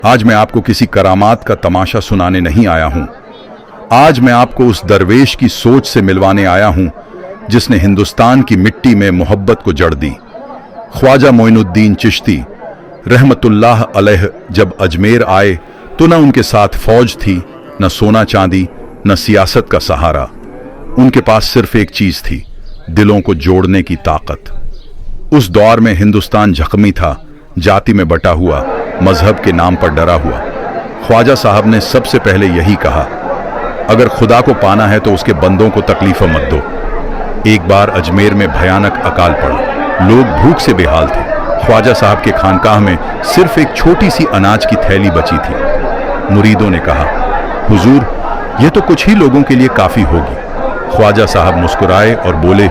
आज मैं आपको किसी करामात का तमाशा सुनाने नहीं आया हूं। आज मैं आपको उस दरवेश की सोच से मिलवाने आया हूं जिसने हिंदुस्तान की मिट्टी में मोहब्बत को जड़ दी। ख्वाजा मोइनुद्दीन चिश्ती रहमतुल्लाह अलैह जब अजमेर आए तो न उनके साथ फौज थी, न सोना चांदी, न सियासत का सहारा। उनके पास सिर्फ एक चीज थी, दिलों को जोड़ने की ताकत। उस दौर में हिंदुस्तान जख्मी था, जाति में बटा हुआ, मजहब के नाम पर डरा हुआ। ख्वाजा साहब ने सबसे पहले यही कहा, अगर खुदा को पाना है तो उसके बंदों को तकलीफ मत दो। एक बार अजमेर में भयानक अकाल पड़ा, लोग भूख से बेहाल थे। ख्वाजा साहब के खानकाह में सिर्फ एक छोटी सी अनाज की थैली बची थी। मुरीदों ने कहा, हुजूर, ये तो कुछ ही लोगों के लिए काफी होगी। ख्वाजा साहब मुस्कुराए और बोले,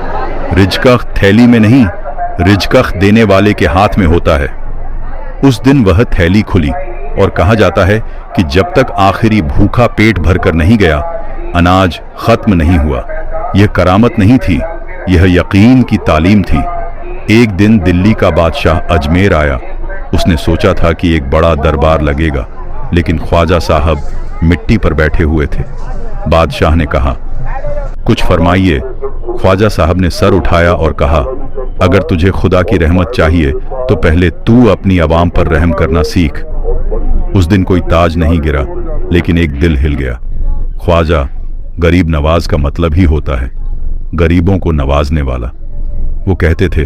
रिजक़ थैली में नहीं, रिजक़ देने वाले के हाथ में होता है। उस दिन वह थैली खुली और कहा जाता है कि जब तक आखिरी भूखा पेट भरकर नहीं गया, अनाज खत्म नहीं हुआ। यह करामत नहीं थी, यह यकीन की तालीम थी। एक दिन दिल्ली का बादशाह अजमेर आया। उसने सोचा था कि एक बड़ा दरबार लगेगा, लेकिन ख्वाजा साहब मिट्टी पर बैठे हुए थे। बादशाह ने कहा, कुछ फरमाइए। ख्वाजा साहब ने सर उठाया और कहा, अगर तुझे खुदा की रहमत चाहिए तो पहले तू अपनी आवाम पर रहम करना सीख। उस दिन कोई ताज नहीं गिरा, लेकिन एक दिल हिल गया। ख्वाजा गरीब नवाज का मतलब ही होता है गरीबों को नवाजने वाला। वो कहते थे,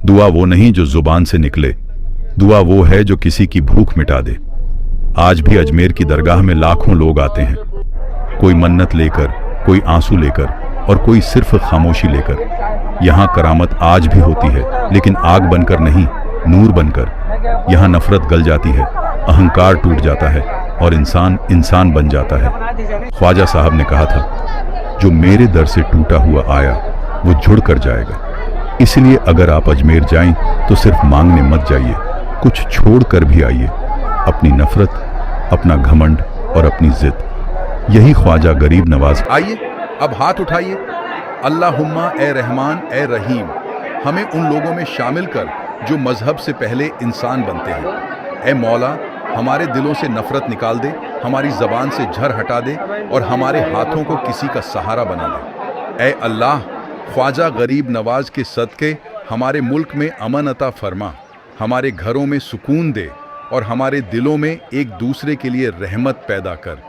दुआ वो नहीं जो जुबान से निकले, दुआ वो है जो किसी की भूख मिटा दे। आज भी अजमेर की दरगाह में लाखों लोग आते हैं, कोई मन्नत लेकर, कोई आंसू लेकर और कोई सिर्फ खामोशी लेकर। यहाँ करामत आज भी होती है, लेकिन आग बनकर नहीं, नूर बनकर। यहाँ नफरत गल जाती है, अहंकार टूट जाता है और इंसान इंसान बन जाता है। ख्वाजा साहब ने कहा था, जो मेरे दर से टूटा हुआ आया वो जुड़ कर जाएगा। इसलिए अगर आप अजमेर जाएं तो सिर्फ मांगने मत जाइए, कुछ छोड़ कर भी आइए, अपनी नफरत, अपना घमंड और अपनी जिद। यही ख्वाजा गरीब नवाज। आइए अब हाथ उठाइए। अल्लाहुम्मा ए रहमान ए रहीम, हमें उन लोगों में शामिल कर जो मजहब से पहले इंसान बनते हैं। ए मौला, हमारे दिलों से नफरत निकाल दे, हमारी जबान से झर हटा दे और हमारे हाथों को किसी का सहारा बना दे। ए अल्लाह, ख्वाजा गरीब नवाज के सदके हमारे मुल्क में अमन अता फरमा, हमारे घरों में सुकून दे और हमारे दिलों में एक दूसरे के लिए रहमत पैदा कर।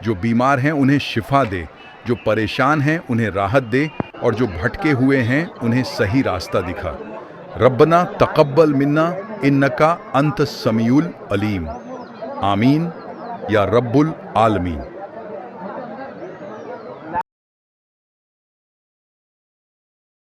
जो बीमार हैं उन्हें शिफा दे, जो परेशान हैं उन्हें राहत दे और जो भटके हुए हैं उन्हें सही रास्ता दिखा। रब्बना तक़ब्बल मिन्ना इन्नका अंत समीउल अलीम। आमीन या रब्बुल आलमीन।